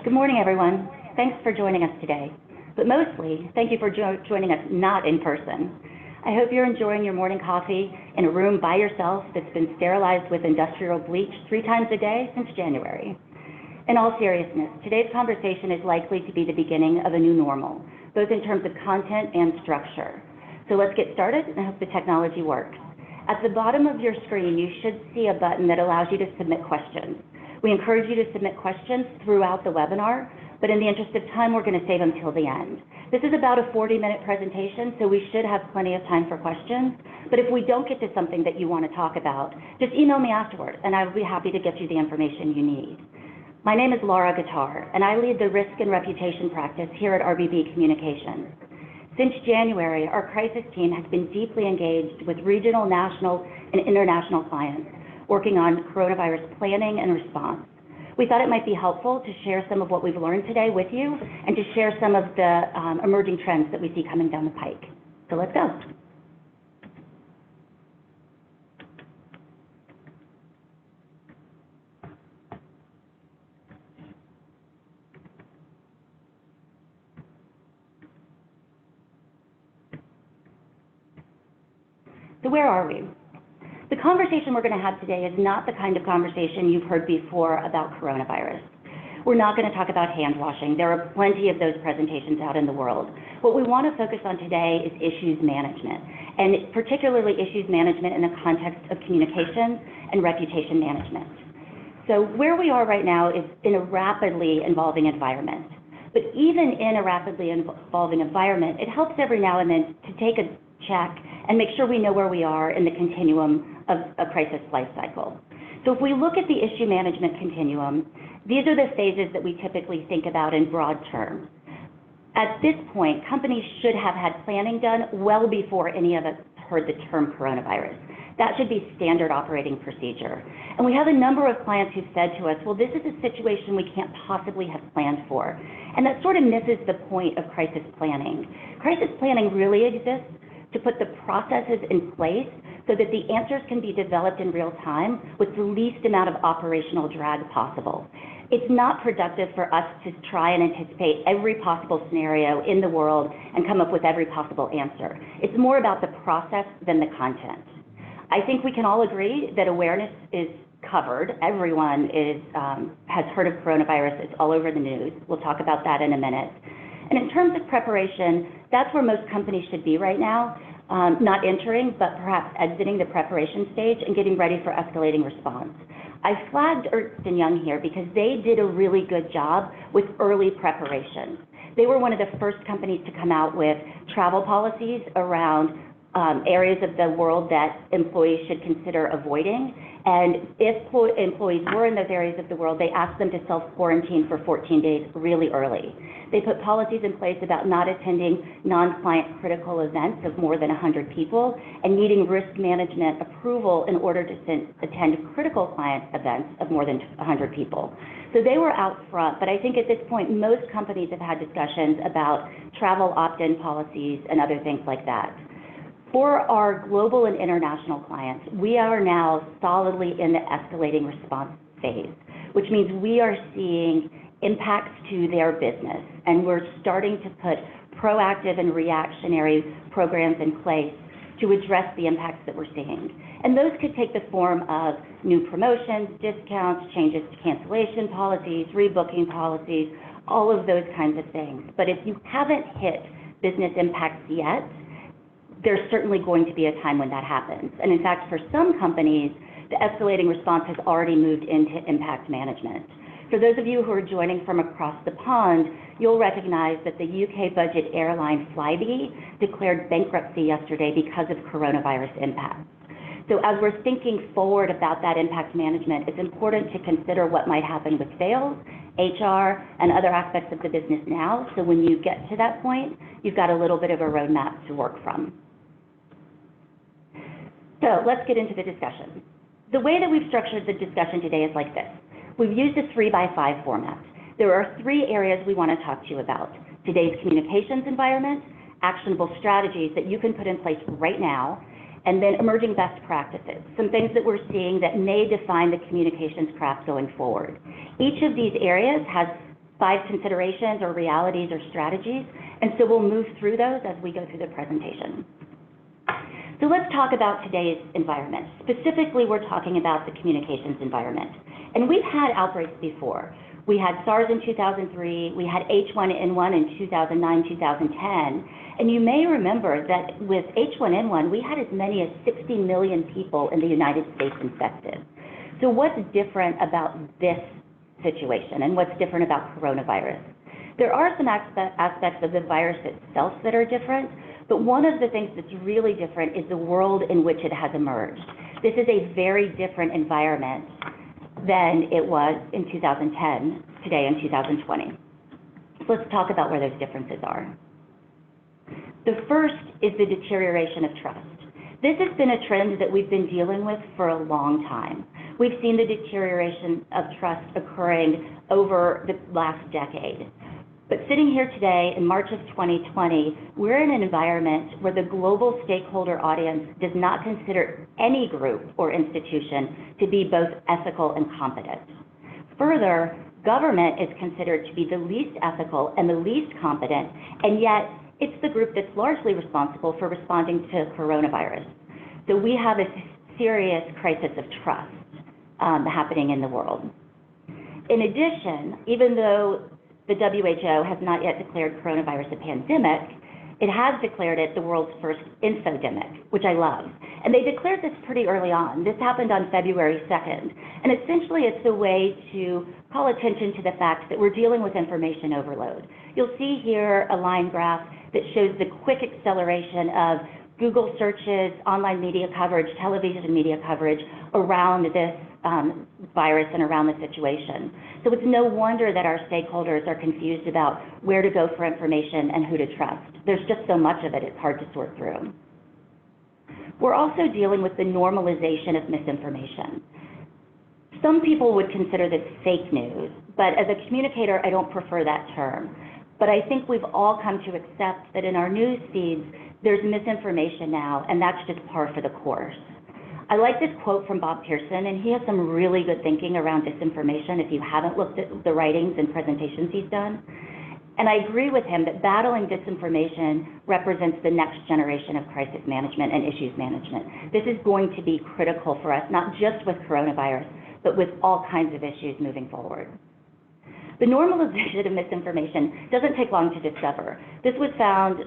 Good morning, everyone. Thanks for joining us today. But mostly, thank you for joining us not in person. I hope you're enjoying your morning coffee in a room by yourself that's been sterilized with industrial bleach 3 times a day since January. In all seriousness, today's conversation is likely to be the beginning of a new normal, both in terms of content and structure. So let's get started, and I hope the technology works. At the bottom of your screen, you should see a button that allows you to submit questions. We encourage you to submit questions throughout the webinar, but in the interest of time, we're going to save them till the end. This is about a 40-minute presentation, so we should have plenty of time for questions. But if we don't get to something that you want to talk about, just email me afterward, and I will be happy to get you the information you need. My name is Laura Guitar, and I lead the risk and reputation practice here at RBB Communications. Since January, our crisis team has been deeply engaged with regional, national, and international clients, working on coronavirus planning and response. We thought it might be helpful to share some of what we've learned today with you and to share some of the emerging trends that we see coming down the pike. So let's go. So where are we? The conversation we're going to have today is not the kind of conversation you've heard before about coronavirus. We're not going to talk about hand washing. There are plenty of those presentations out in the world. What we want to focus on today is issues management, and particularly issues management in the context of communications and reputation management. So where we are right now is in a rapidly evolving environment. But even in a rapidly evolving environment, it helps every now and then to take a check and make sure we know where we are in the continuum of a crisis life cycle. So if we look at the issue management continuum, these are the phases that we typically think about in broad terms. At this point, companies should have had planning done well before any of us heard the term coronavirus. That should be standard operating procedure. And we have a number of clients who've said to us, well, this is a situation we can't possibly have planned for. And that sort of misses the point of crisis planning. Crisis planning really exists to put the processes in place so that the answers can be developed in real time with the least amount of operational drag possible. It's not productive for us to try and anticipate every possible scenario in the world and come up with every possible answer. It's more about the process than the content. I think we can all agree that awareness is covered. Everyone has heard of coronavirus. It's all over the news. We'll talk about that in a minute. And in terms of preparation, that's where most companies should be right now, not entering, but perhaps exiting the preparation stage and getting ready for escalating response. I flagged Ernst & Young here because they did a really good job with early preparation. They were one of the first companies to come out with travel policies around areas of the world that employees should consider avoiding. And if employees were in those areas of the world, they asked them to self-quarantine for 14 days really early. They put policies in place about not attending non-client critical events of more than 100 people and needing risk management approval in order to attend critical client events of more than 100 people. So they were out front, but I think at this point, most companies have had discussions about travel opt-in policies and other things like that. For our global and international clients, we are now solidly in the escalating response phase, which means we are seeing impacts to their business, and we're starting to put proactive and reactionary programs in place to address the impacts that we're seeing. And those could take the form of new promotions, discounts, changes to cancellation policies, rebooking policies, all of those kinds of things. But if you haven't hit business impacts yet, there's certainly going to be a time when that happens. And in fact, for some companies, the escalating response has already moved into impact management. For those of you who are joining from across the pond, you'll recognize that the UK budget airline Flybe declared bankruptcy yesterday because of coronavirus impacts. So as we're thinking forward about that impact management, it's important to consider what might happen with sales, HR, and other aspects of the business now. So when you get to that point, you've got a little bit of a roadmap to work from. So let's get into the discussion. The way that we've structured the discussion today is like this. We've used a 3x5 format. There are 3 areas we want to talk to you about: today's communications environment, actionable strategies that you can put in place right now, and then emerging best practices, some things that we're seeing that may define the communications craft going forward. Each of these areas has 5 considerations or realities or strategies, and so we'll move through those as we go through the presentation. So let's talk about today's environment. Specifically, we're talking about the communications environment. And we've had outbreaks before. We had SARS in 2003, we had H1N1 in 2009, 2010, and you may remember that with H1N1, we had as many as 60 million people in the United States infected. So what's different about this situation, and what's different about coronavirus? There are some aspects of the virus itself that are different, but one of the things that's really different is the world in which it has emerged. This is a very different environment than it was in 2010, today in 2020. So let's talk about where those differences are. The first is the deterioration of trust. This has been a trend that we've been dealing with for a long time. We've seen the deterioration of trust occurring over the last decade. But sitting here today in March of 2020, we're in an environment where the global stakeholder audience does not consider any group or institution to be both ethical and competent. Further, government is considered to be the least ethical and the least competent, and yet it's the group that's largely responsible for responding to coronavirus. So we have a serious crisis of trust happening in the world. In addition, even though the WHO has not yet declared coronavirus a pandemic, it has declared it the world's first infodemic, which I love. And they declared this pretty early on. This happened on February 2nd. And essentially it's a way to call attention to the fact that we're dealing with information overload. You'll see here a line graph that shows the quick acceleration of Google searches, online media coverage, television media coverage around this virus and around the situation. So it's no wonder that our stakeholders are confused about where to go for information and who to trust. There's just so much of it, it's hard to sort through. We're also dealing with the normalization of misinformation. Some people would consider this fake news, but as a communicator, I don't prefer that term. But I think we've all come to accept that in our news feeds, there's misinformation now, and that's just par for the course. I like this quote from Bob Pearson, and he has some really good thinking around disinformation if you haven't looked at the writings and presentations he's done. And I agree with him that battling disinformation represents the next generation of crisis management and issues management. This is going to be critical for us, not just with coronavirus, but with all kinds of issues moving forward. The normalization of misinformation doesn't take long to discover. This was found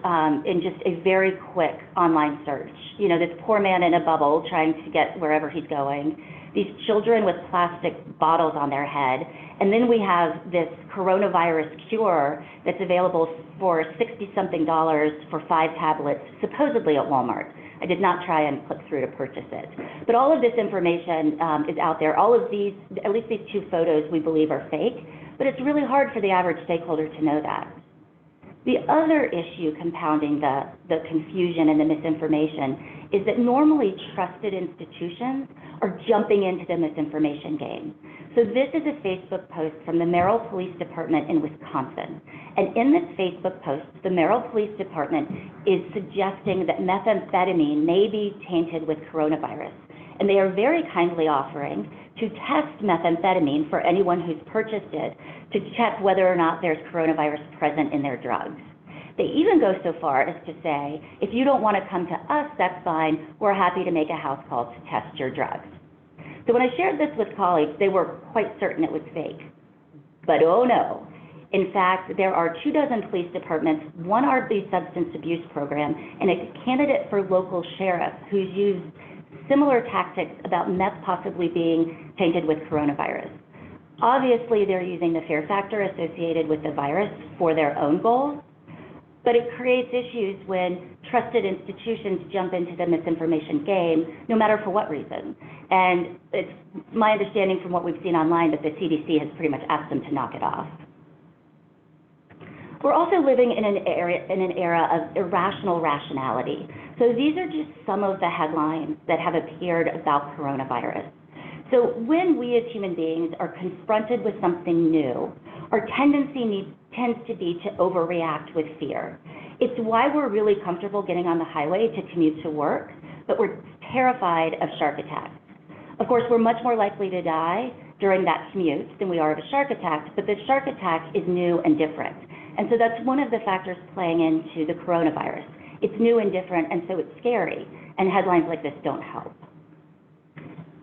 in just a very quick online search. You know, this poor man in a bubble trying to get wherever he's going, these children with plastic bottles on their head, and then we have this coronavirus cure that's available for $60-something for 5 tablets, supposedly at Walmart. I did not try and click through to purchase it. But all of this information is out there. All of these, at least these 2 photos we believe are fake, but it's really hard for the average stakeholder to know that. The other issue compounding the confusion and the misinformation is that normally trusted institutions are jumping into the misinformation game. So this is a Facebook post from the Merrill Police Department in Wisconsin. And in this Facebook post, the Merrill Police Department is suggesting that methamphetamine may be tainted with coronavirus. And they are very kindly offering to test methamphetamine for anyone who's purchased it to check whether or not there's coronavirus present in their drugs. They even go so far as to say, if you don't want to come to us, that's fine. We're happy to make a house call to test your drugs. So when I shared this with colleagues, they were quite certain it was fake. But oh no. In fact, there are 24 police departments, one RB substance abuse program, and a candidate for local sheriff who's used similar tactics about meth possibly being tainted with coronavirus. Obviously, they're using the fear factor associated with the virus for their own goals, but it creates issues when trusted institutions jump into the misinformation game, no matter for what reason. And it's my understanding from what we've seen online that the CDC has pretty much asked them to knock it off. We're also living in an era of irrational rationality. So these are just some of the headlines that have appeared about coronavirus. So when we as human beings are confronted with something new, our tendency tends to be to overreact with fear. It's why we're really comfortable getting on the highway to commute to work, but we're terrified of shark attacks. Of course, we're much more likely to die during that commute than we are of a shark attack, but the shark attack is new and different. And so that's one of the factors playing into the coronavirus. It's new and different, and so it's scary, and headlines like this don't help.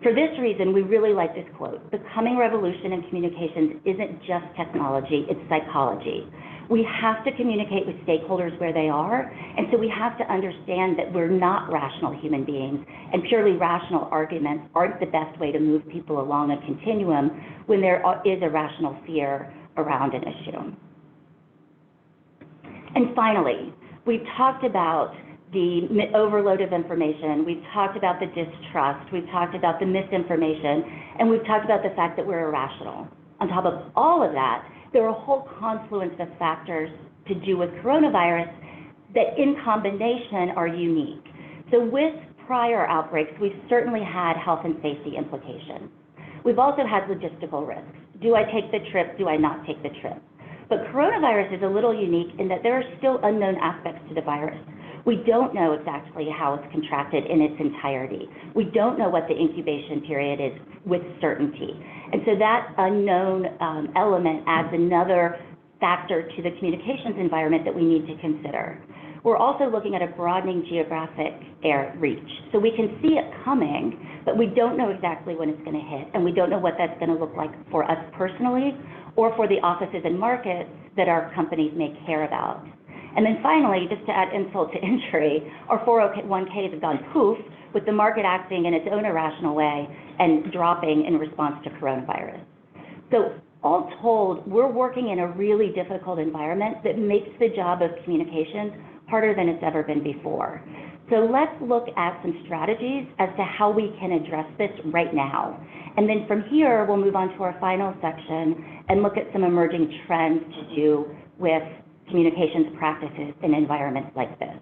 For this reason, we really like this quote: "The coming revolution in communications isn't just technology, it's psychology." We have to communicate with stakeholders where they are, and so we have to understand that we're not rational human beings, and purely rational arguments aren't the best way to move people along a continuum when there is a rational fear around an issue. And finally, we've talked about the overload of information, we've talked about the distrust, we've talked about the misinformation, and we've talked about the fact that we're irrational. On top of all of that, there are a whole confluence of factors to do with coronavirus that in combination are unique. So with prior outbreaks, we've certainly had health and safety implications. We've also had logistical risks. Do I take the trip? Do I not take the trip? But coronavirus is a little unique in that there are still unknown aspects to the virus. We don't know exactly how it's contracted in its entirety. We don't know what the incubation period is with certainty. And so that unknown element adds another factor to the communications environment that we need to consider. We're also looking at a broadening geographic reach. So we can see it coming, but we don't know exactly when it's going to hit, and we don't know what that's going to look like for us personally or for the offices and markets that our companies may care about. And then finally, just to add insult to injury, our 401ks have gone poof with the market acting in its own irrational way and dropping in response to coronavirus. So all told, we're working in a really difficult environment that makes the job of communications harder than it's ever been before. So let's look at some strategies as to how we can address this right now. And then from here, we'll move on to our final section and look at some emerging trends to do with communications practices in environments like this.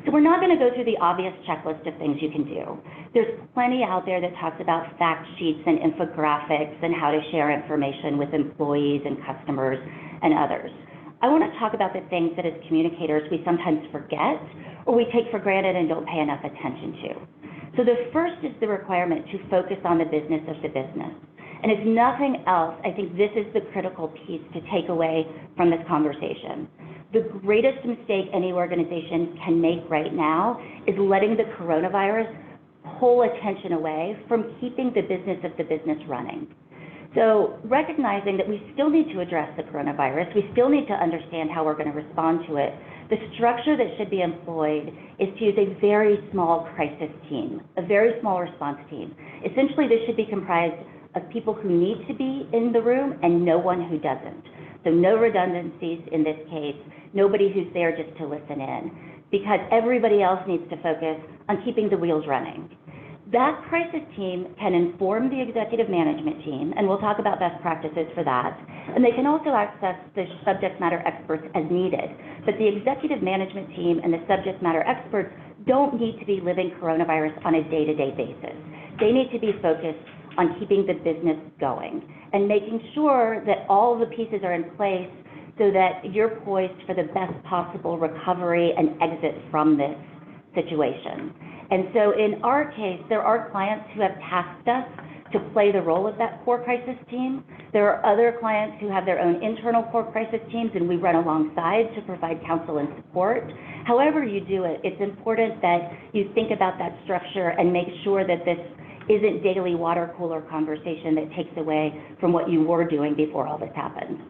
So we're not going to go through the obvious checklist of things you can do. There's plenty out there that talks about fact sheets and infographics and how to share information with employees and customers and others. I want to talk about the things that as communicators we sometimes forget or we take for granted and don't pay enough attention to. So the first is the requirement to focus on the business of the business. And if nothing else, I think this is the critical piece to take away from this conversation. The greatest mistake any organization can make right now is letting the coronavirus pull attention away from keeping the business of the business running. So recognizing that we still need to address the coronavirus, we still need to understand how we're going to respond to it, the structure that should be employed is to use a very small crisis team, a very small response team. Essentially, this should be comprised of people who need to be in the room and no one who doesn't. So no redundancies in this case, nobody who's there just to listen in, because everybody else needs to focus on keeping the wheels running. That crisis team can inform the executive management team, and we'll talk about best practices for that, and they can also access the subject matter experts as needed. But the executive management team and the subject matter experts don't need to be living coronavirus on a day-to-day basis. They need to be focused on keeping the business going and making sure that all the pieces are in place so that you're poised for the best possible recovery and exit from this situation. And so in our case, there are clients who have tasked us to play the role of that core crisis team. There are other clients who have their own internal core crisis teams, and we run alongside to provide counsel and support. However you do it, it's important that you think about that structure and make sure that this isn't daily water cooler conversation that takes away from what you were doing before all this happened.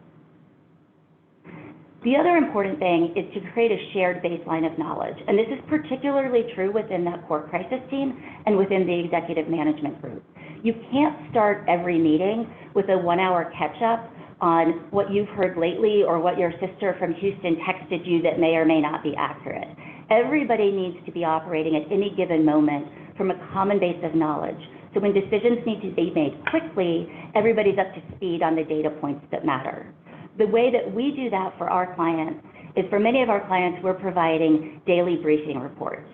The other important thing is to create a shared baseline of knowledge, and this is particularly true within that core crisis team and within the executive management group. You can't start every meeting with a 1-hour catch-up on what you've heard lately or what your sister from Houston texted you that may or may not be accurate. Everybody needs to be operating at any given moment from a common base of knowledge. So when decisions need to be made quickly, everybody's up to speed on the data points that matter. The way that we do that for our clients is for many of our clients, we're providing daily briefing reports.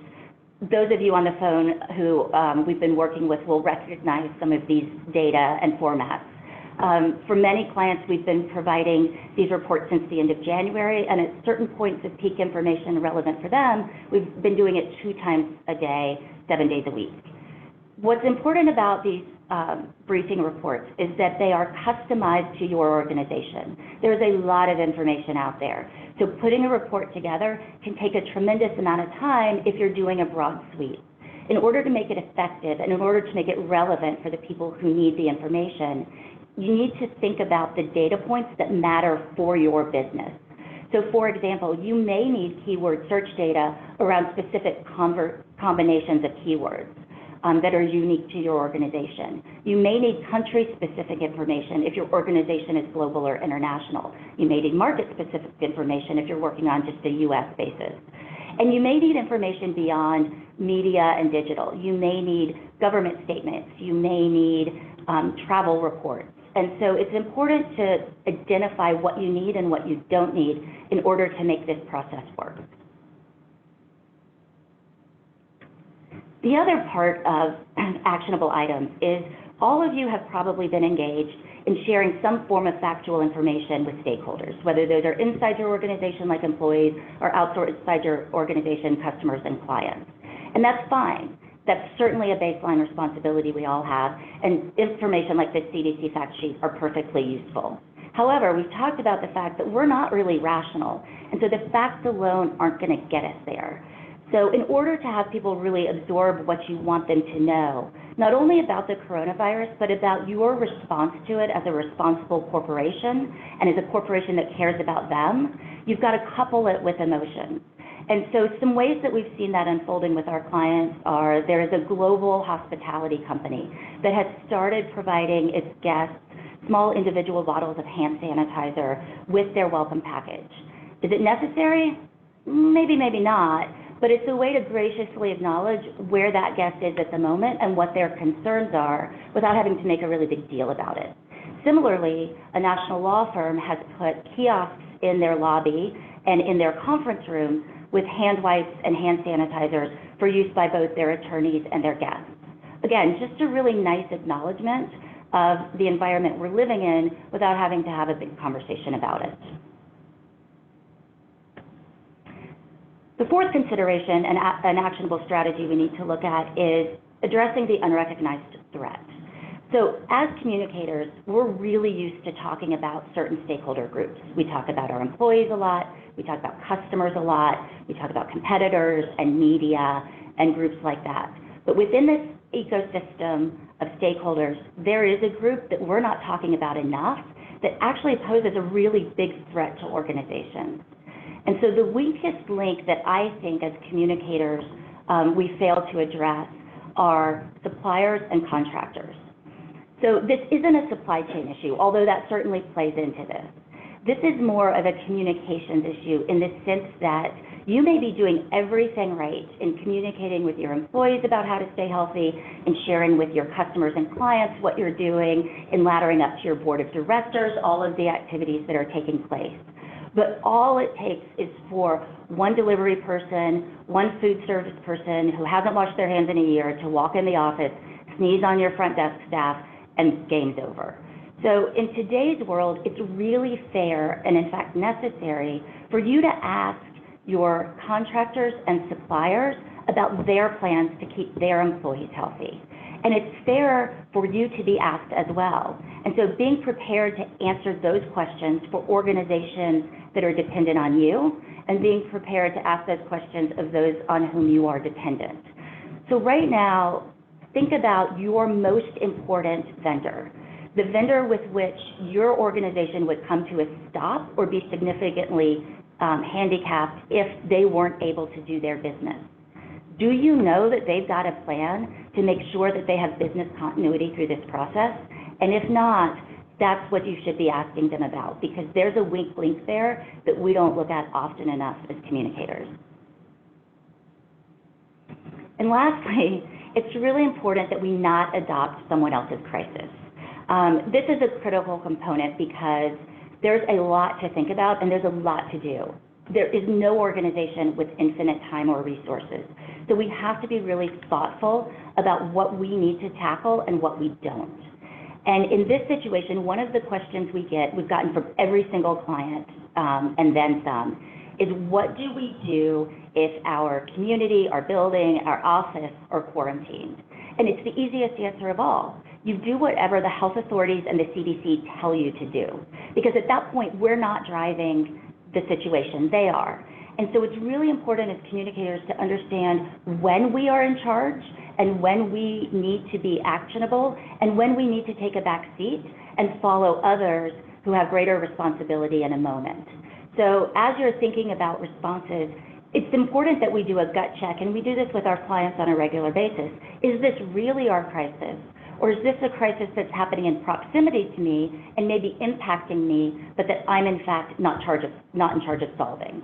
Those of you on the phone who we've been working with will recognize some of these data and formats. For many clients, we've been providing these reports since the end of January, and at certain points of peak information relevant for them, we've been doing it 2 times a day, 7 days a week. What's important about these briefing reports is that they are customized to your organization. There's a lot of information out there. So putting a report together can take a tremendous amount of time if you're doing a broad suite. In order to make it effective and in order to make it relevant for the people who need the information, you need to think about the data points that matter for your business. So for example, you may need keyword search data around specific combinations of keywords that are unique to your organization. You may need country-specific information if your organization is global or international. You may need market-specific information if you're working on just a US basis. And you may need information beyond media and digital. You may need government statements. You may need travel reports. And so it's important to identify what you need and what you don't need in order to make this process work. The other part of actionable items is all of you have probably been engaged in sharing some form of factual information with stakeholders, whether those are inside your organization like employees or outside your organization, customers and clients. And that's fine. That's certainly a baseline responsibility we all have, and information like the CDC fact sheet are perfectly useful. However, we've talked about the fact that we're not really rational, and so the facts alone aren't going to get us there. So in order to have people really absorb what you want them to know, not only about the coronavirus, but about your response to it as a responsible corporation and as a corporation that cares about them, you've got to couple it with emotion. And so some ways that we've seen that unfolding with our clients are there is a global hospitality company that has started providing its guests small individual bottles of hand sanitizer with their welcome package. Is it necessary? Maybe, maybe not, but it's a way to graciously acknowledge where that guest is at the moment and what their concerns are without having to make a really big deal about it. Similarly, a national law firm has put kiosks in their lobby and in their conference rooms with hand wipes and hand sanitizers for use by both their attorneys and their guests. Again, just a really nice acknowledgement of the environment we're living in without having to have a big conversation about it. The fourth consideration and an actionable strategy we need to look at is addressing the unrecognized threat. So as communicators, we're really used to talking about certain stakeholder groups. We talk about our employees a lot, we talk about customers a lot, we talk about competitors and media and groups like that. But within this ecosystem of stakeholders, there is a group that we're not talking about enough that actually poses a really big threat to organizations. And so the weakest link that I think as communicators we fail to address are suppliers and contractors. So this isn't a supply chain issue, although that certainly plays into this. This is more of a communications issue in the sense that you may be doing everything right in communicating with your employees about how to stay healthy and sharing with your customers and clients what you're doing and laddering up to your board of directors, all of the activities that are taking place. But all it takes is for one delivery person, one food service person who hasn't washed their hands in a year to walk in the office, sneeze on your front desk staff, and game's over. So in today's world, it's really fair and in fact necessary for you to ask your contractors and suppliers about their plans to keep their employees healthy. And it's fair for you to be asked as well. And so being prepared to answer those questions for organizations that are dependent on you and being prepared to ask those questions of those on whom you are dependent. So right now, think about your most important vendor, the vendor with which your organization would come to a stop or be significantly handicapped if they weren't able to do their business. Do you know that they've got a plan to make sure that they have business continuity through this process? And if not, that's what you should be asking them about, because there's a weak link there that we don't look at often enough as communicators. And lastly, it's really important that we not adopt someone else's crisis. This is a critical component because there's a lot to think about and there's a lot to do. There is no organization with infinite time or resources. So we have to be really thoughtful about what we need to tackle and what we don't. And in this situation, one of the questions we've gotten from every single client and then some, is what do we do if our community, our building, our office are quarantined? And it's the easiest answer of all. you do whatever the health authorities and the CDC tell you to do. Because at that point, we're not driving the situation, they are. And so it's really important as communicators to understand when we are in charge and when we need to be actionable and when we need to take a back seat and follow others who have greater responsibility in a moment. So as you're thinking about responses, it's important that we do a gut check, and we do this with our clients on a regular basis. Is this really our crisis? Or is this a crisis that's happening in proximity to me and maybe impacting me, but that I'm in fact not in charge of solving?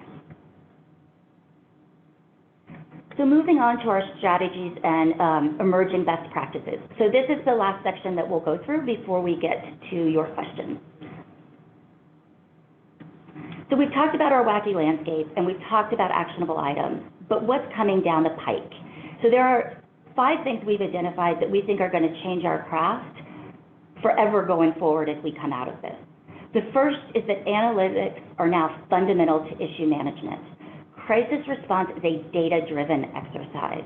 So moving on to our strategies and emerging best practices. So this is the last section that we'll go through before we get to your questions. So we've talked about our wacky landscape and we've talked about actionable items, but what's coming down the pike? So there are 5 things we've identified that we think are going to change our craft forever going forward as we come out of this. The first is that analytics are now fundamental to issue management. Crisis response is a data-driven exercise.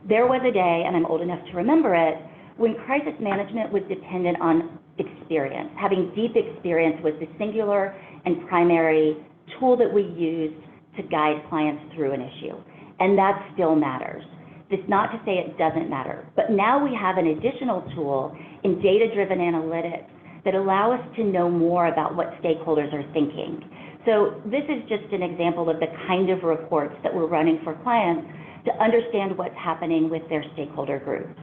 There was a day, and I'm old enough to remember it, when crisis management was dependent on experience. Having deep experience was the singular and primary tool that we used to guide clients through an issue. And that still matters. It's not to say it doesn't matter, but now we have an additional tool in data-driven analytics that allow us to know more about what stakeholders are thinking. So this is just an example of the kind of reports that we're running for clients to understand what's happening with their stakeholder groups.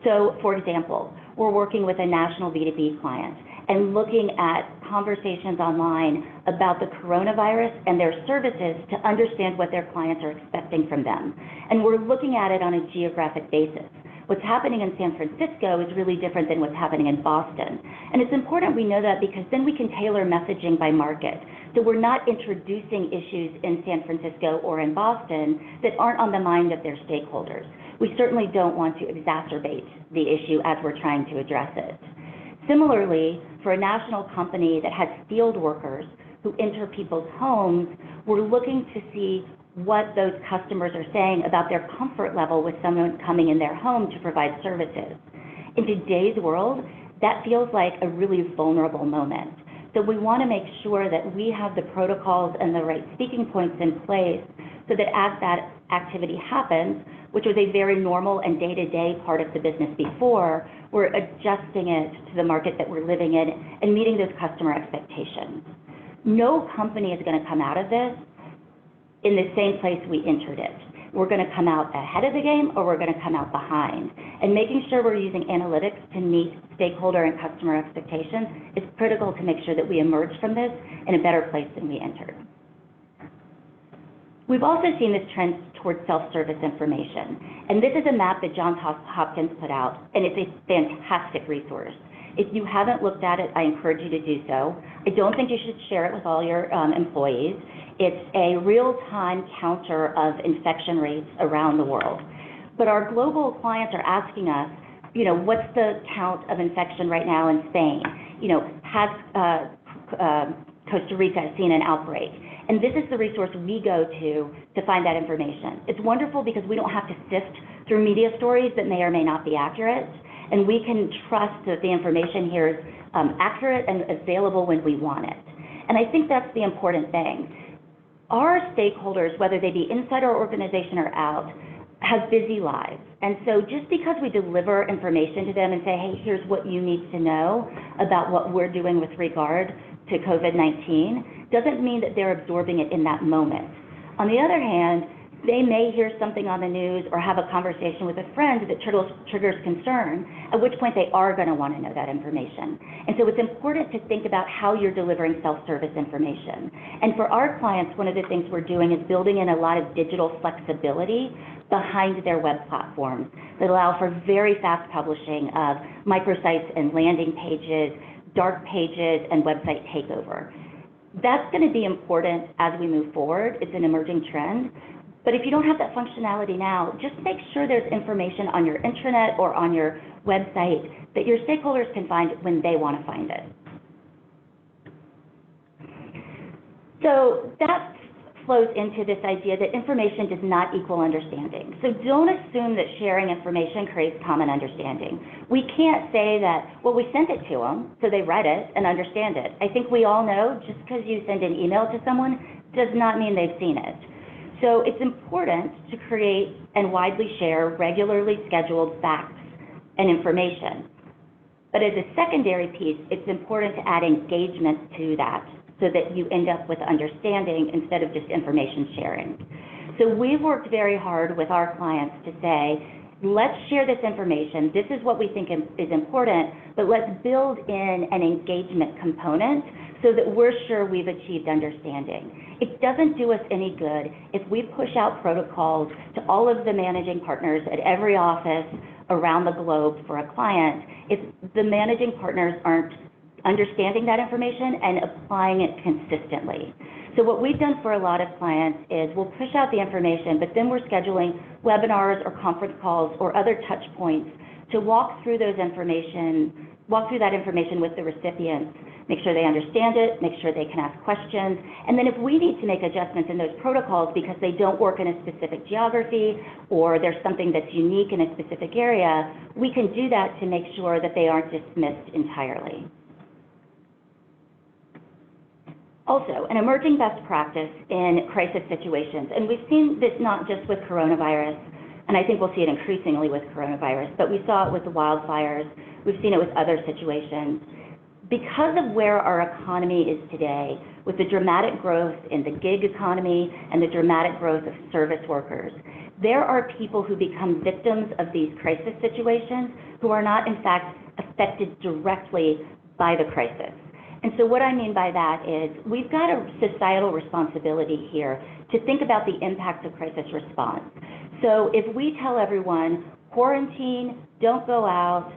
So for example, we're working with a national B2B client and looking at conversations online about the coronavirus and their services to understand what their clients are expecting from them. And we're looking at it on a geographic basis. What's happening in San Francisco is really different than what's happening in Boston. And it's important we know that because then we can tailor messaging by market. So we're not introducing issues in San Francisco or in Boston that aren't on the mind of their stakeholders. We certainly don't want to exacerbate the issue as we're trying to address it. Similarly, for a national company that has field workers who enter people's homes, we're looking to see what those customers are saying about their comfort level with someone coming in their home to provide services. In today's world, that feels like a really vulnerable moment. So we want to make sure that we have the protocols and the right speaking points in place so that as that activity happens, which was a very normal and day-to-day part of the business before, we're adjusting it to the market that we're living in and meeting those customer expectations. No company is going to come out of this in the same place we entered it. We're going to come out ahead of the game or we're going to come out behind. And making sure we're using analytics to meet stakeholder and customer expectations is critical to make sure that we emerge from this in a better place than we entered. We've also seen this trend towards self-service information. And this is a map that Johns Hopkins put out, and it's a fantastic resource. If you haven't looked at it, I encourage you to do so. I don't think you should share it with all your employees. It's a real-time counter of infection rates around the world. But our global clients are asking us, what's the count of infection right now in Spain? Has Costa Rica seen an outbreak? And this is the resource we go to find that information. It's wonderful because we don't have to sift through media stories that may or may not be accurate, and we can trust that the information here is accurate and available when we want it. And I think that's the important thing. Our stakeholders, whether they be inside our organization or out, have busy lives. And so just because we deliver information to them and say, hey, here's what you need to know about what we're doing with regard to COVID-19, doesn't mean that they're absorbing it in that moment. On the other hand, they may hear something on the news or have a conversation with a friend that triggers concern, at which point they are going to want to know that information. And so it's important to think about how you're delivering self-service information. And for our clients, one of the things we're doing is building in a lot of digital flexibility behind their web platforms that allow for very fast publishing of microsites and landing pages, dark pages, and website takeover. That's going to be important as we move forward. It's an emerging trend. But if you don't have that functionality now, just make sure there's information on your intranet or on your website that your stakeholders can find when they want to find it. So that flows into this idea that information does not equal understanding. So don't assume that sharing information creates common understanding. We can't say that, well, we sent it to them, so they read it and understand it. I think we all know just because you send an email to someone does not mean they've seen it. So it's important to create and widely share regularly scheduled facts and information. But as a secondary piece, it's important to add engagement to that so that you end up with understanding instead of just information sharing. So we've worked very hard with our clients to say, let's share this information. This is what we think is important, but let's build in an engagement component so that we're sure we've achieved understanding. It doesn't do us any good if we push out protocols to all of the managing partners at every office around the globe for a client if the managing partners aren't understanding that information and applying it consistently. So what we've done for a lot of clients is we'll push out the information, but then we're scheduling webinars or conference calls or other touch points to walk through that information with the recipients, make sure they understand it, make sure they can ask questions, and then if we need to make adjustments in those protocols because they don't work in a specific geography or there's something that's unique in a specific area, we can do that to make sure that they aren't dismissed entirely. Also, an emerging best practice in crisis situations, and we've seen this not just with coronavirus, and I think we'll see it increasingly with coronavirus, but we saw it with the wildfires, we've seen it with other situations. Because of where our economy is today, with the dramatic growth in the gig economy and the dramatic growth of service workers, there are people who become victims of these crisis situations who are not, in fact, affected directly by the crisis. And so what I mean by that is we've got a societal responsibility here to think about the impact of crisis response. So if we tell everyone, quarantine, don't go out,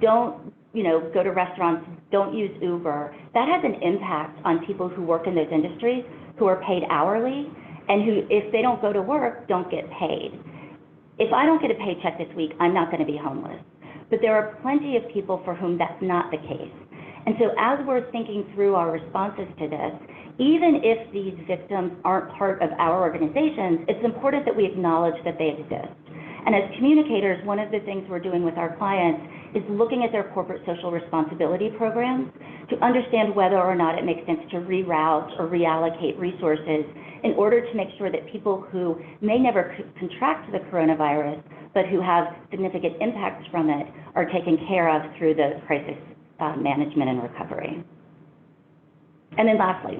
don't go to restaurants, don't use Uber, that has an impact on people who work in those industries who are paid hourly and who, if they don't go to work, don't get paid. If I don't get a paycheck this week, I'm not going to be homeless. But there are plenty of people for whom that's not the case. And so as we're thinking through our responses to this, even if these victims aren't part of our organizations, it's important that we acknowledge that they exist. And as communicators, one of the things we're doing with our clients is looking at their corporate social responsibility programs to understand whether or not it makes sense to reroute or reallocate resources in order to make sure that people who may never contract the coronavirus, but who have significant impacts from it, are taken care of through the crisis management and recovery. And then lastly,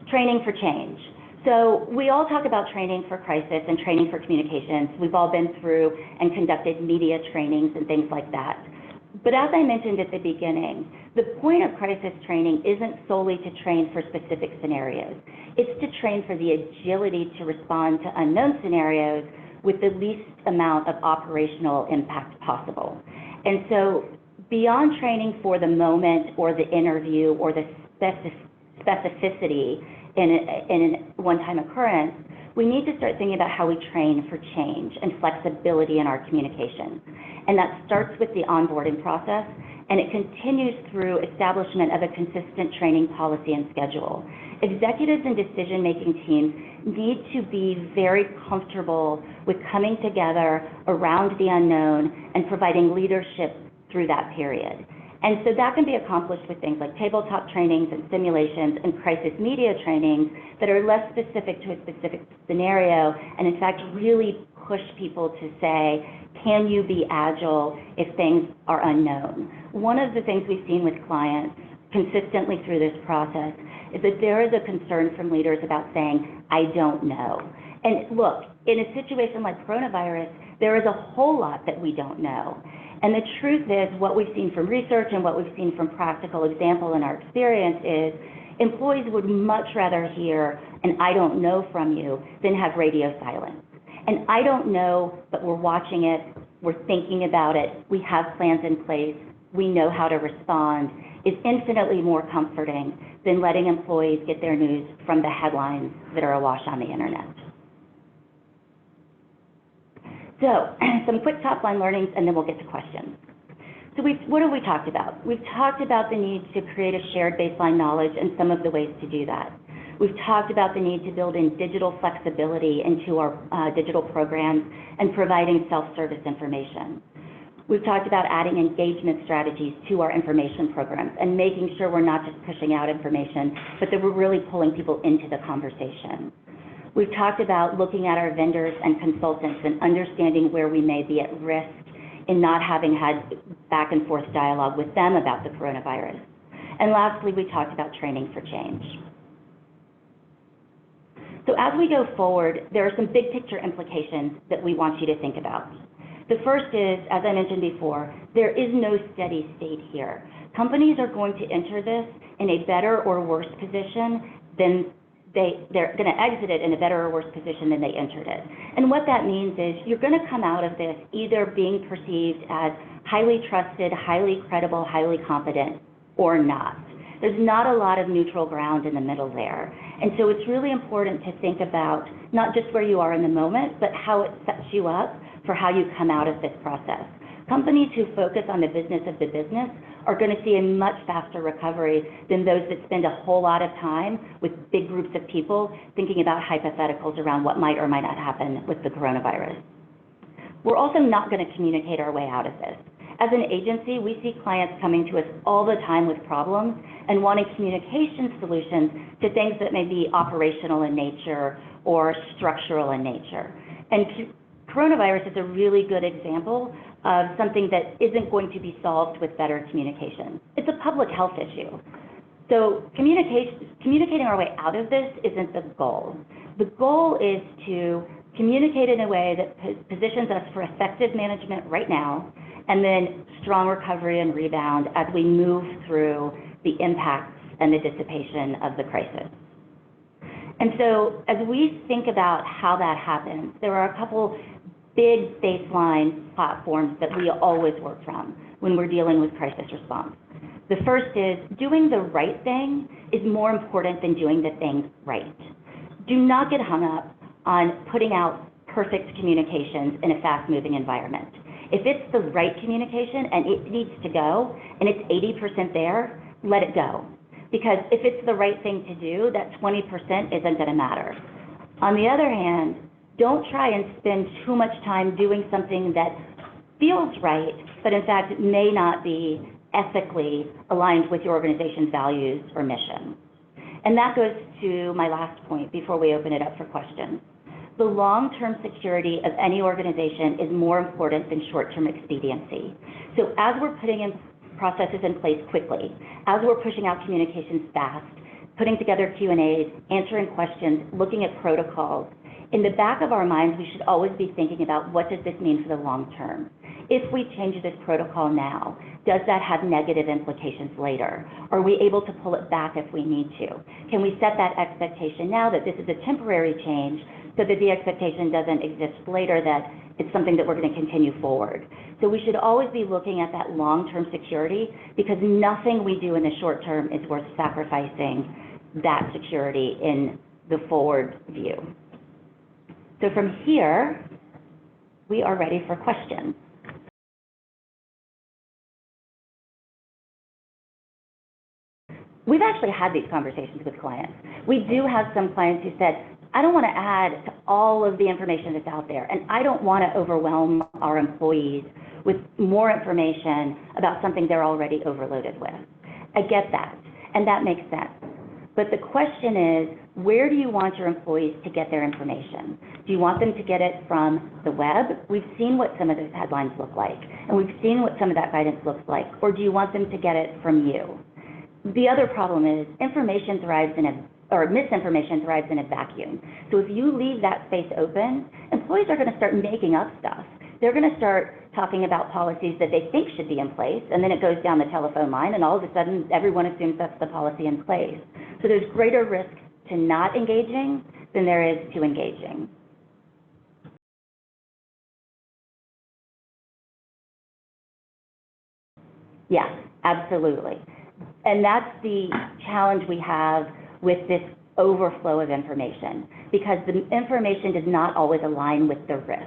training for change. So we all talk about training for crisis and training for communications. We've all been through and conducted media trainings and things like that. But as I mentioned at the beginning, the point of crisis training isn't solely to train for specific scenarios. It's to train for the agility to respond to unknown scenarios with the least amount of operational impact possible. And so beyond training for the moment or the interview or the specificity in a one-time occurrence, we need to start thinking about how we train for change and flexibility in our communication. And that starts with the onboarding process, and it continues through establishment of a consistent training policy and schedule. Executives and decision-making teams need to be very comfortable with coming together around the unknown and providing leadership through that period. And so that can be accomplished with things like tabletop trainings and simulations and crisis media trainings that are less specific to a specific scenario and in fact really push people to say, can you be agile if things are unknown? One of the things we've seen with clients consistently through this process is that there is a concern from leaders about saying, I don't know. And look, in a situation like coronavirus, there is a whole lot that we don't know. And the truth is, what we've seen from research and what we've seen from practical example in our experience is employees would much rather hear an I don't know from you than have radio silence. And I don't know, but we're watching it, we're thinking about it, we have plans in place, we know how to respond, is infinitely more comforting than letting employees get their news from the headlines that are awash on the internet. So, some quick top-line learnings, and then we'll get to questions. So what have we talked about? We've talked about the need to create a shared baseline knowledge and some of the ways to do that. We've talked about the need to build in digital flexibility into our digital programs and providing self-service information. We've talked about adding engagement strategies to our information programs and making sure we're not just pushing out information, but that we're really pulling people into the conversation. We've talked about looking at our vendors and consultants and understanding where we may be at risk in not having had back and forth dialogue with them about the coronavirus. And lastly, we talked about training for change. So as we go forward, there are some big picture implications that we want you to think about. The first is, as I mentioned before, there is no steady state here. Companies are going to enter this in a better or worse position than they're going to exit it in a better or worse position than they entered it. And what that means is you're going to come out of this either being perceived as highly trusted, highly credible, highly competent, or not. There's not a lot of neutral ground in the middle there. And so it's really important to think about not just where you are in the moment, but how it sets you up for how you come out of this process. Companies who focus on the business of the business are going to see a much faster recovery than those that spend a whole lot of time with big groups of people thinking about hypotheticals around what might or might not happen with the coronavirus. We're also not going to communicate our way out of this. As an agency, we see clients coming to us all the time with problems and wanting communication solutions to things that may be operational in nature or structural in nature. And coronavirus is a really good example of something that isn't going to be solved with better communication. It's a public health issue. So communicating our way out of this isn't the goal. The goal is to communicate in a way that positions us for effective management right now, and then strong recovery and rebound as we move through the impacts and the dissipation of the crisis. And so as we think about how that happens, there are a couple big baseline platforms that we always work from when we're dealing with crisis response. The first is doing the right thing is more important than doing the thing right. Do not get hung up on putting out perfect communications in a fast-moving environment. If it's the right communication and it needs to go and it's 80% there, let it go. Because if it's the right thing to do, that 20% isn't going to matter. On the other hand, don't try and spend too much time doing something that feels right, but in fact may not be ethically aligned with your organization's values or mission. And that goes to my last point before we open it up for questions. The long-term security of any organization is more important than short-term expediency. So as we're putting in processes in place quickly, as we're pushing out communications fast, putting together Q&As, answering questions, looking at protocols, in the back of our minds, we should always be thinking about what does this mean for the long term? If we change this protocol now, does that have negative implications later? Are we able to pull it back if we need to? Can we set that expectation now that this is a temporary change so that the expectation doesn't exist later that it's something that we're going to continue forward? So we should always be looking at that long-term security because nothing we do in the short term is worth sacrificing that security in the forward view. So from here, we are ready for questions. We've actually had these conversations with clients. We do have some clients who said, I don't want to add to all of the information that's out there, and I don't want to overwhelm our employees with more information about something they're already overloaded with. I get that, and that makes sense. But the question is, where do you want your employees to get their information? Do you want them to get it from the web? We've seen what some of those headlines look like, and we've seen what some of that guidance looks like. Or do you want them to get it from you? The other problem is misinformation thrives in a vacuum. So if you leave that space open, employees are going to start making up stuff. They're going to start talking about policies that they think should be in place, and then it goes down the telephone line, and all of a sudden, everyone assumes that's the policy in place. So there's greater risk to not engaging than there is to engaging. Yeah, absolutely. And that's the challenge we have with this overflow of information, because the information does not always align with the risk,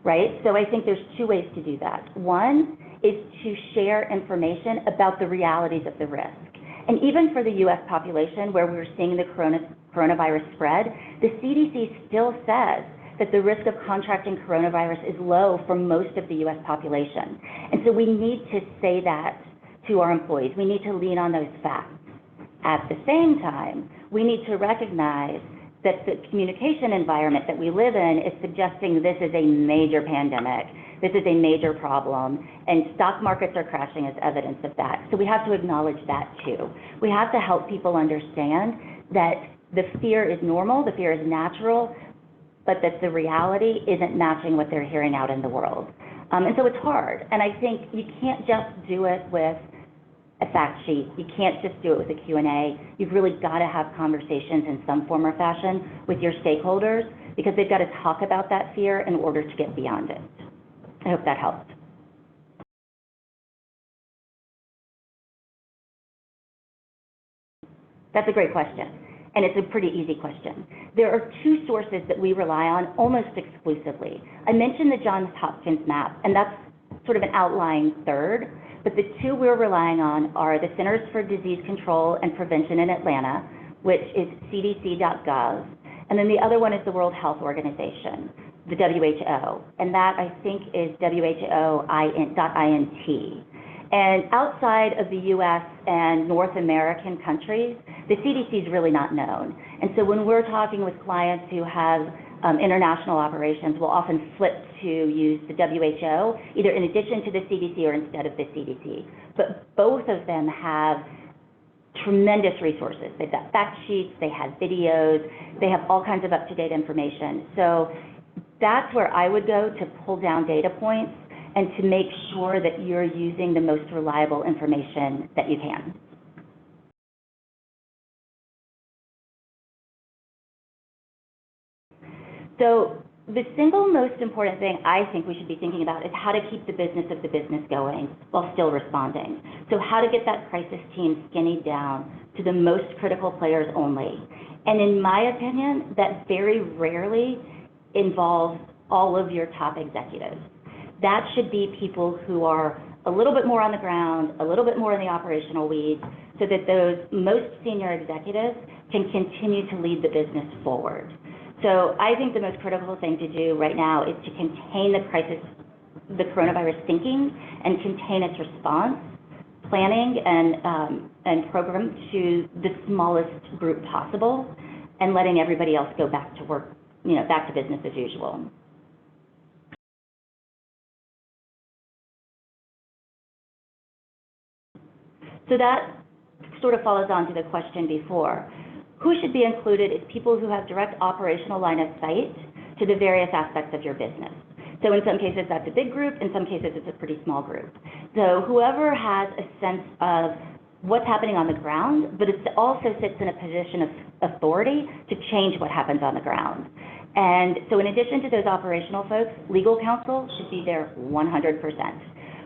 right? So I think there's two ways to do that. One is to share information about the realities of the risk. And even for the US population where we're seeing the coronavirus spread, the CDC still says that the risk of contracting coronavirus is low for most of the US population. And so we need to say that to our employees. We need to lean on those facts. At the same time, we need to recognize that the communication environment that we live in is suggesting this is a major pandemic, this is a major problem, and stock markets are crashing as evidence of that. So we have to acknowledge that too. We have to help people understand that the fear is normal, the fear is natural, but that the reality isn't matching what they're hearing out in the world. And so it's hard. And I think you can't just do it with a fact sheet. You can't just do it with a Q&A. You've really got to have conversations in some form or fashion with your stakeholders because they've got to talk about that fear in order to get beyond it. I hope that helped. That's a great question, and it's a pretty easy question. There are two sources that we rely on almost exclusively. I mentioned the Johns Hopkins map, and that's sort of an outlying third, but the two we're relying on are the Centers for Disease Control and Prevention in Atlanta, which is cdc.gov, and then the other one is the World Health Organization, the WHO, and that I think is WHO.int. And outside of the US and North American countries, the CDC is really not known. And so when we're talking with clients who have international operations, we'll often flip to use the WHO, either in addition to the CDC or instead of the CDC. But both of them have tremendous resources. They've got fact sheets, they have videos, they have all kinds of up-to-date information. So that's where I would go to pull down data points and to make sure that you're using the most reliable information that you can. So the single most important thing I think we should be thinking about is how to keep the business of the business going while still responding. So how to get that crisis team skinnied down to the most critical players only. And in my opinion, that very rarely involves all of your top executives. That should be people who are a little bit more on the ground, a little bit more in the operational weeds, so that those most senior executives can continue to lead the business forward. So I think the most critical thing to do right now is to contain the coronavirus thinking and contain its response, planning and program to the smallest group possible, and letting everybody else go back to work, back to business as usual. So that sort of follows on to the question before. Who should be included is people who have direct operational line of sight to the various aspects of your business. So in some cases, that's a big group. In some cases, it's a pretty small group. So whoever has a sense of what's happening on the ground, but it also sits in a position of authority to change what happens on the ground. And so in addition to those operational folks, legal counsel should be there 100%.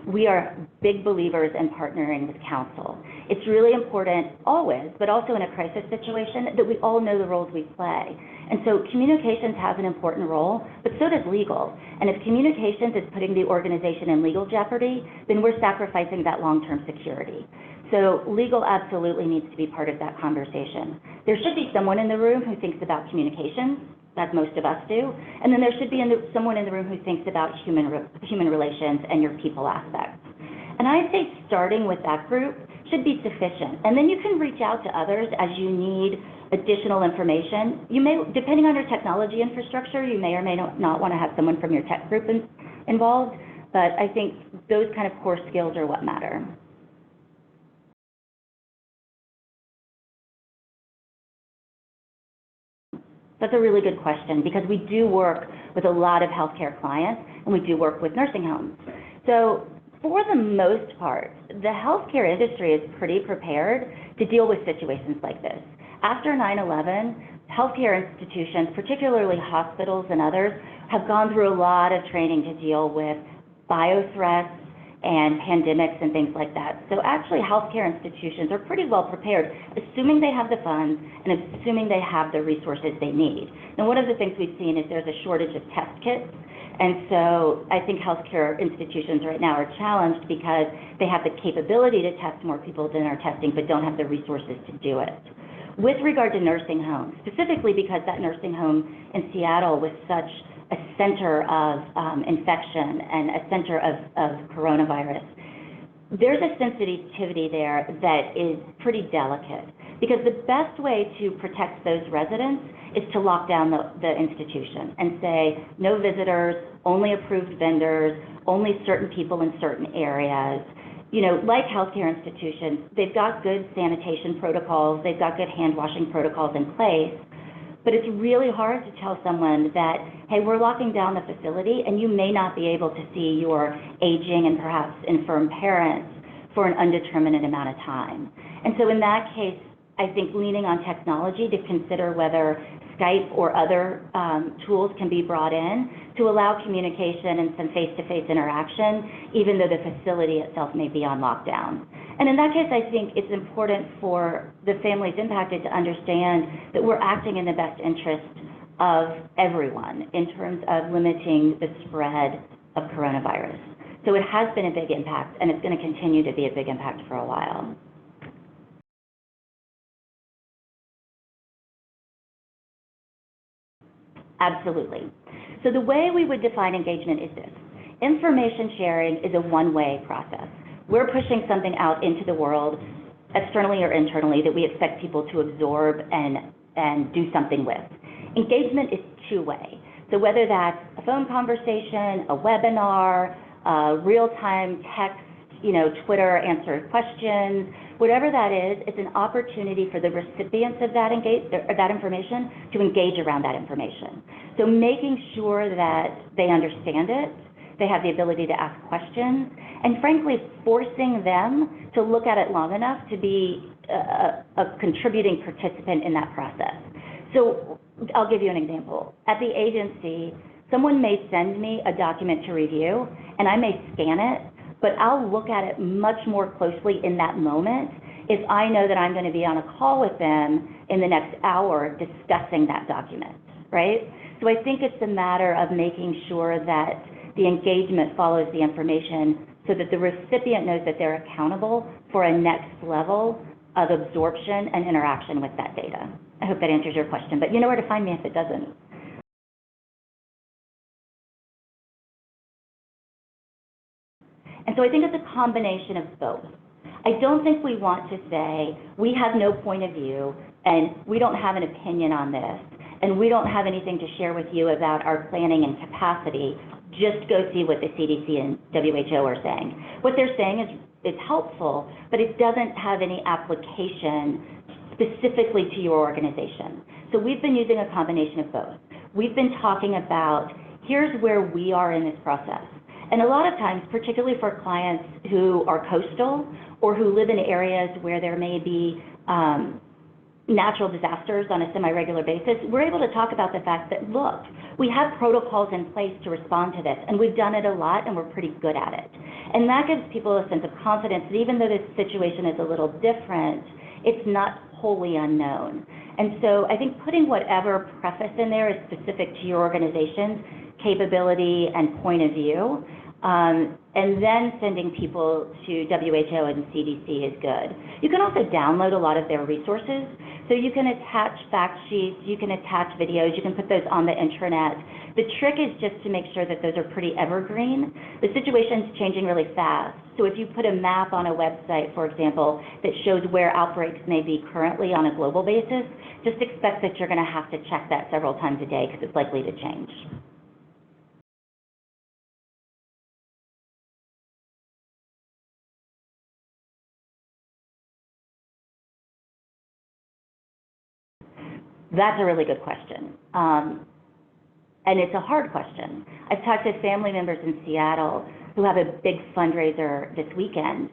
We are big believers in partnering with counsel. It's really important always, but also in a crisis situation, that we all know the roles we play. And so communications has an important role, but so does legal. And if communications is putting the organization in legal jeopardy, then we're sacrificing that long-term security. So legal absolutely needs to be part of that conversation. There should be someone in the room who thinks about communications, as most of us do, and then there should be someone in the room who thinks about human relations and your people aspects. And I'd say starting with that group should be sufficient. And then you can reach out to others as you need additional information. You may, depending on your technology infrastructure, you may or may not want to have someone from your tech group involved, but I think those kind of core skills are what matter. That's a really good question because we do work with a lot of healthcare clients and we do work with nursing homes. So for the most part, the healthcare industry is pretty prepared to deal with situations like this. After 9/11, healthcare institutions, particularly hospitals and others, have gone through a lot of training to deal with biothreats and pandemics and things like that. So actually healthcare institutions are pretty well prepared, assuming they have the funds and assuming they have the resources they need. And one of the things we've seen is there's a shortage of test kits. And so I think healthcare institutions right now are challenged because they have the capability to test more people than are testing, but don't have the resources to do it. With regard to nursing homes, specifically because that nursing home in Seattle was such a center of infection and a center of coronavirus, there's a sensitivity there that is pretty delicate, because the best way to protect those residents is to lock down the institution and say no visitors, only approved vendors, only certain people in certain areas. You know, like healthcare institutions, they've got good sanitation protocols, they've got good hand washing protocols in place, but it's really hard to tell someone that, hey, we're locking down the facility and you may not be able to see your aging and perhaps infirm parents for an undetermined amount of time. And so in that case, I think leaning on technology to consider whether Skype or other tools can be brought in to allow communication and some face-to-face interaction, even though the facility itself may be on lockdown. And in that case, I think it's important for the families impacted to understand that we're acting in the best interest of everyone in terms of limiting the spread of coronavirus. So it has been a big impact, and it's going to continue to be a big impact for a while. Absolutely. So the way we would define engagement is this. Information sharing is a one-way process. We're pushing something out into the world, externally or internally, that we expect people to absorb and do something with. Engagement is two-way. So whether that's a phone conversation, a webinar, real-time text, Twitter answer questions, whatever that is, it's an opportunity for the recipients of that information to engage around that information. So making sure that they understand it, they have the ability to ask questions, and frankly, forcing them to look at it long enough to be a contributing participant in that process. So I'll give you an example. At the agency, someone may send me a document to review, and I may scan it, but I'll look at it much more closely in that moment if I know that I'm going to be on a call with them in the next hour discussing that document, right? So I think it's a matter of making sure that the engagement follows the information so that the recipient knows that they're accountable for a next level of absorption and interaction with that data. I hope that answers your question, but you know where to find me if it doesn't. And so I think it's a combination of both. I don't think we want to say, we have no point of view, and we don't have an opinion on this, and we don't have anything to share with you about our planning and capacity. Just go see what the CDC and WHO are saying. What they're saying is helpful, but it doesn't have any application specifically to your organization. So we've been using a combination of both. We've been talking about, here's where we are in this process. And a lot of times, particularly for clients who are coastal or who live in areas where there may be natural disasters on a semi-regular basis, we're able to talk about the fact that, look, we have protocols in place to respond to this, and we've done it a lot, and we're pretty good at it. And that gives people a sense of confidence that even though this situation is a little different, it's not wholly unknown. And so I think putting whatever preface in there is specific to your organization's capability and point of view, and then sending people to WHO and CDC is good. You can also download a lot of their resources. So you can attach fact sheets, you can attach videos, you can put those on the intranet. The trick is just to make sure that those are pretty evergreen. The situation's changing really fast. So if you put a map on a website, for example, that shows where outbreaks may be currently on a global basis, just expect that you're going to have to check that several times a day because it's likely to change. That's a really good question. And it's a hard question. I've talked to family members in Seattle who have a big fundraiser this weekend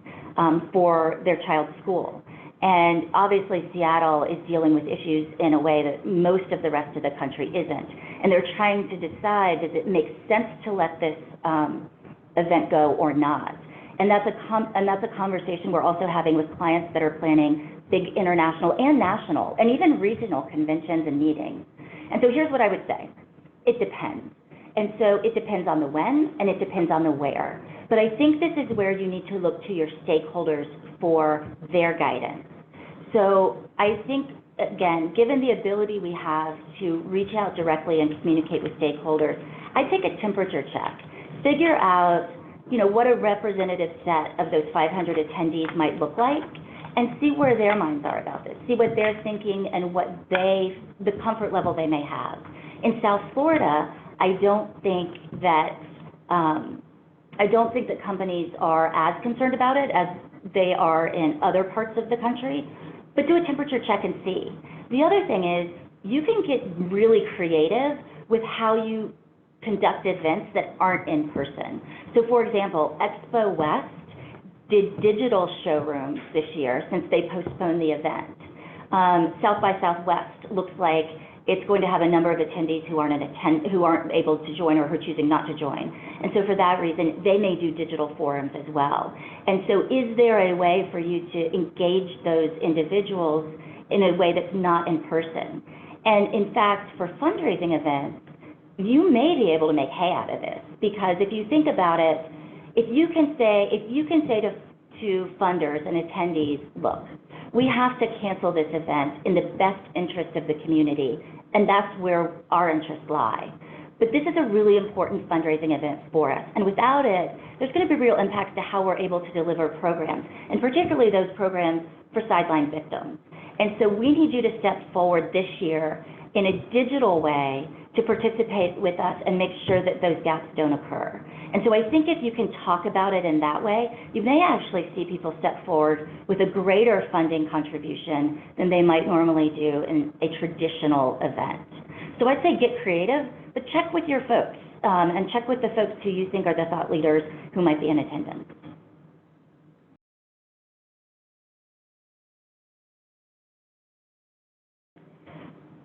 for their child's school. And obviously Seattle is dealing with issues in a way that most of the rest of the country isn't. And they're trying to decide, does it make sense to let this event go or not? And that's a conversation we're also having with clients that are planning big international and national and even regional conventions and meetings. And so here's what I would say. It depends. And so it depends on the when and it depends on the where. But I think this is where you need to look to your stakeholders for their guidance. So I think, again, given the ability we have to reach out directly and communicate with stakeholders, I take a temperature check, figure out, what a representative set of those 500 attendees might look like, and see where their minds are about this, see what they're thinking and the comfort level they may have. In South Florida, I don't think that companies are as concerned about it as they are in other parts of the country, but do a temperature check and see. The other thing is you can get really creative with how you conduct events that aren't in person. So for example, Expo West did digital showrooms this year since they postponed the event. South by Southwest looks like it's going to have a number of attendees who aren't able to join or who are choosing not to join. And so for that reason, they may do digital forums as well. And so is there a way for you to engage those individuals in a way that's not in person? And in fact, for fundraising events, you may be able to make hay out of this, because if you think about it, if you can say to funders and attendees, look, we have to cancel this event in the best interest of the community, and that's where our interests lie. But this is a really important fundraising event for us, and without it, there's going to be real impacts to how we're able to deliver programs, and particularly those programs for sideline victims. And so we need you to step forward this year in a digital way to participate with us and make sure that those gaps don't occur. And so I think if you can talk about it in that way, you may actually see people step forward with a greater funding contribution than they might normally do in a traditional event. So I'd say get creative, but check with your folks and check with the folks who you think are the thought leaders who might be in attendance.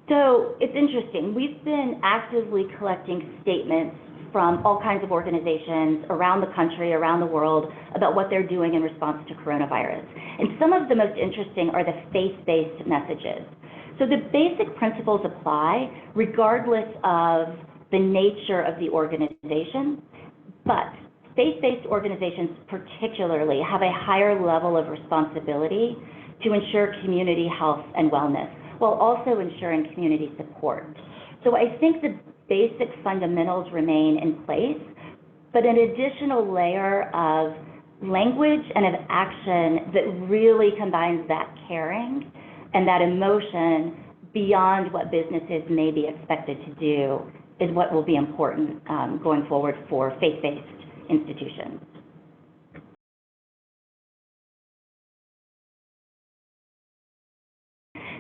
So it's interesting. We've been actively collecting statements from all kinds of organizations around the country, around the world, about what they're doing in response to coronavirus. And some of the most interesting are the faith-based messages. So the basic principles apply regardless of the nature of the organization, but faith-based organizations particularly have a higher level of responsibility to ensure community health and wellness, while also ensuring community support. So I think the basic fundamentals remain in place, but an additional layer of language and of action that really combines that caring and that emotion beyond what businesses may be expected to do is what will be important going forward for faith-based institutions.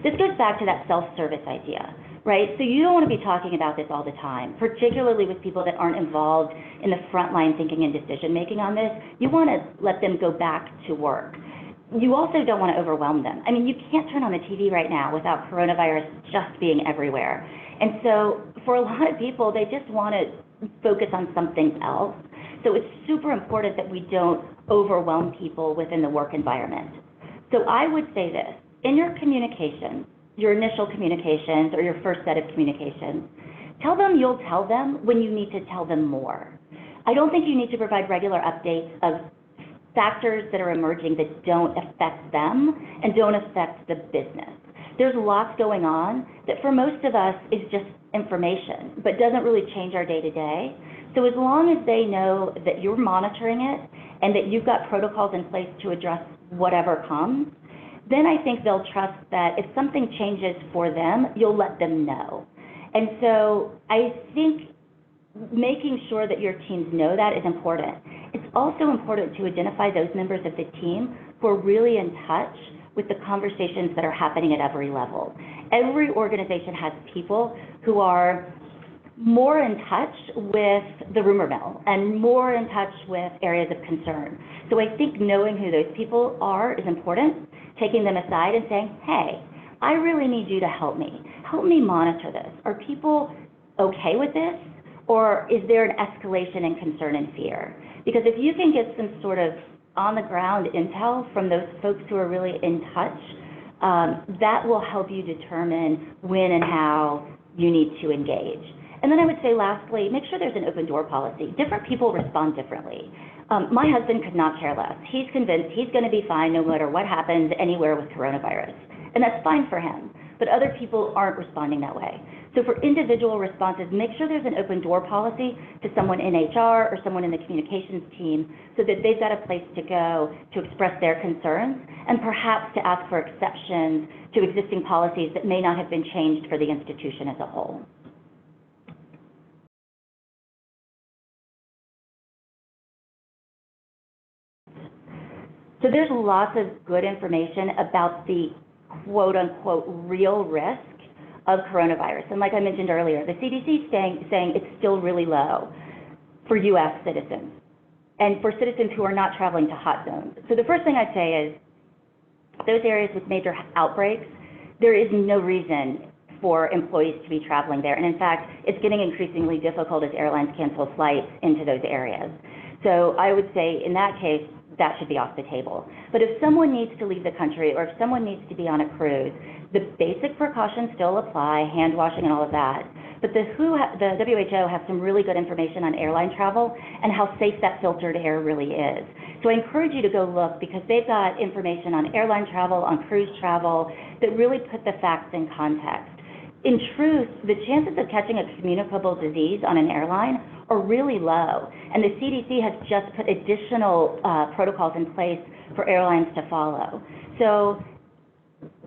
This goes back to that self-service idea, right? So you don't want to be talking about this all the time, particularly with people that aren't involved in the frontline thinking and decision-making on this. You want to let them go back to work. You also don't want to overwhelm them. I mean, you can't turn on the TV right now without coronavirus just being everywhere. And so for a lot of people, they just want to focus on something else. So it's super important that we don't overwhelm people within the work environment. So I would say this. In your communications, your initial communications or your first set of communications, tell them you'll tell them when you need to tell them more. I don't think you need to provide regular updates of factors that are emerging that don't affect them and don't affect the business. There's lots going on that for most of us is just information, but doesn't really change our day-to-day. So as long as they know that you're monitoring it and that you've got protocols in place to address whatever comes, then I think they'll trust that if something changes for them, you'll let them know. And so I think making sure that your teams know that is important. It's also important to identify those members of the team who are really in touch with the conversations that are happening at every level. Every organization has people who are more in touch with the rumor mill and more in touch with areas of concern. So I think knowing who those people are is important, taking them aside and saying, hey, I really need you to help me. Help me monitor this. Are people okay with this? Or is there an escalation in concern and fear? Because if you can get some sort of on-the-ground intel from those folks who are really in touch, that will help you determine when and how you need to engage. And then I would say lastly, make sure there's an open door policy. Different people respond differently. My husband could not care less. He's convinced he's going to be fine no matter what happens anywhere with coronavirus. And that's fine for him. But other people aren't responding that way. So for individual responses, make sure there's an open door policy to someone in HR or someone in the communications team so that they've got a place to go to express their concerns and perhaps to ask for exceptions to existing policies that may not have been changed for the institution as a whole. So there's lots of good information about the quote-unquote real risk of coronavirus. And like I mentioned earlier, the CDC is saying it's still really low for U.S. citizens and for citizens who are not traveling to hot zones. So the first thing I'd say is those areas with major outbreaks, there is no reason for employees to be traveling there. And in fact, it's getting increasingly difficult as airlines cancel flights into those areas. So I would say in that case, that should be off the table. But if someone needs to leave the country or if someone needs to be on a cruise, the basic precautions still apply, hand washing and all of that. But the WHO has some really good information on airline travel and how safe that filtered air really is. So I encourage you to go look because they've got information on airline travel, on cruise travel, that really put the facts in context. In truth, the chances of catching a communicable disease on an airline are really low, and the CDC has just put additional protocols in place for airlines to follow. So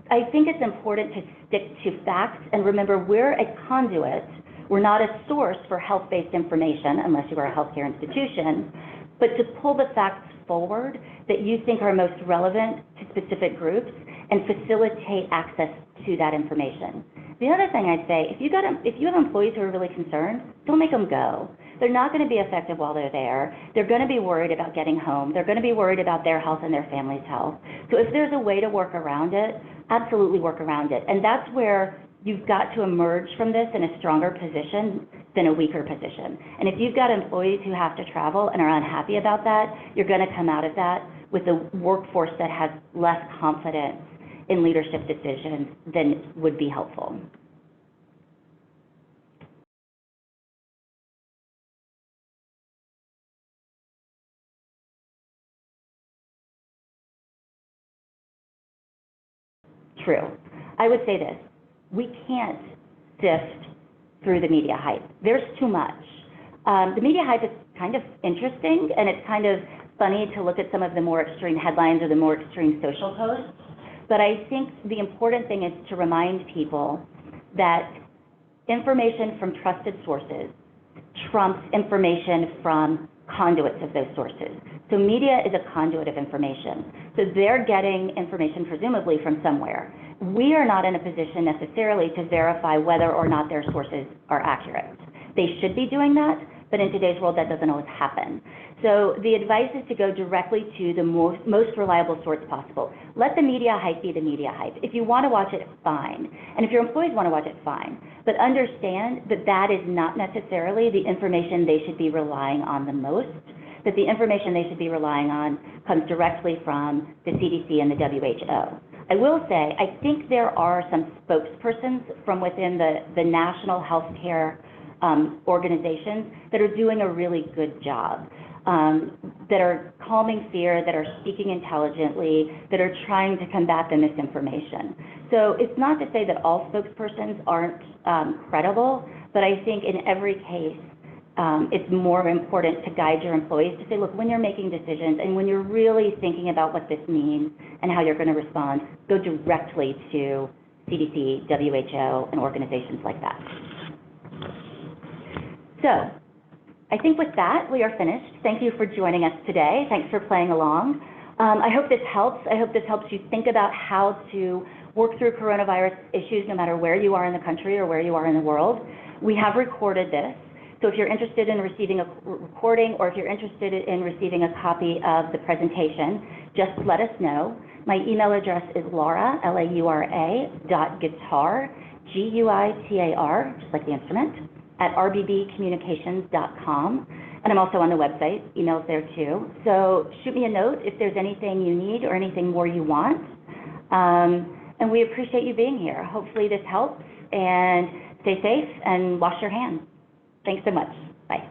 I think it's important to stick to facts and remember we're a conduit. We're not a source for health-based information unless you are a healthcare institution, but to pull the facts forward that you think are most relevant to specific groups and facilitate access to that information. The other thing I'd say, if you have employees who are really concerned, don't make them go. They're not going to be effective while they're there. They're going to be worried about getting home. They're going to be worried about their health and their family's health. So if there's a way to work around it, absolutely work around it. And that's where you've got to emerge from this in a stronger position than a weaker position. And if you've got employees who have to travel and are unhappy about that, you're going to come out of that with a workforce that has less confidence in leadership decisions than would be helpful. True. I would say this, we can't sift through the media hype. There's too much. The media hype is kind of interesting, and it's kind of funny to look at some of the more extreme headlines or the more extreme social posts. But I think the important thing is to remind people that information from trusted sources trumps information from conduits of those sources. So media is a conduit of information. So they're getting information presumably from somewhere. We are not in a position necessarily to verify whether or not their sources are accurate. They should be doing that, but in today's world that doesn't always happen. So the advice is to go directly to the most reliable source possible. Let the media hype be the media hype. If you want to watch it, fine. And if your employees want to watch it, fine. But understand that that is not necessarily the information they should be relying on the most, that the information they should be relying on comes directly from the CDC and the WHO. I will say, I think there are some spokespersons from within the national healthcare organizations that are doing a really good job, that are calming fear, that are speaking intelligently, that are trying to combat the misinformation. So it's not to say that all spokespersons aren't credible, but I think in every case, it's more important to guide your employees to say, look, when you're making decisions and when you're really thinking about what this means and how you're going to respond, go directly to CDC, WHO, and organizations like that. So I think with that, we are finished. Thank you for joining us today. Thanks for playing along. I hope this helps. I hope this helps you think about how to work through coronavirus issues no matter where you are in the country or where you are in the world. We have recorded this. So if you're interested in receiving a recording or if you're interested in receiving a copy of the presentation, just let us know. My email address is Laura, L-A-U-R-A, .guitar, G-U-I-T-A-R, just like the instrument, at rbbcommunications.com. And I'm also on the website, email's there too. So shoot me a note if there's anything you need or anything more you want. And we appreciate you being here. Hopefully this helps, and stay safe and wash your hands. Thanks so much. Bye.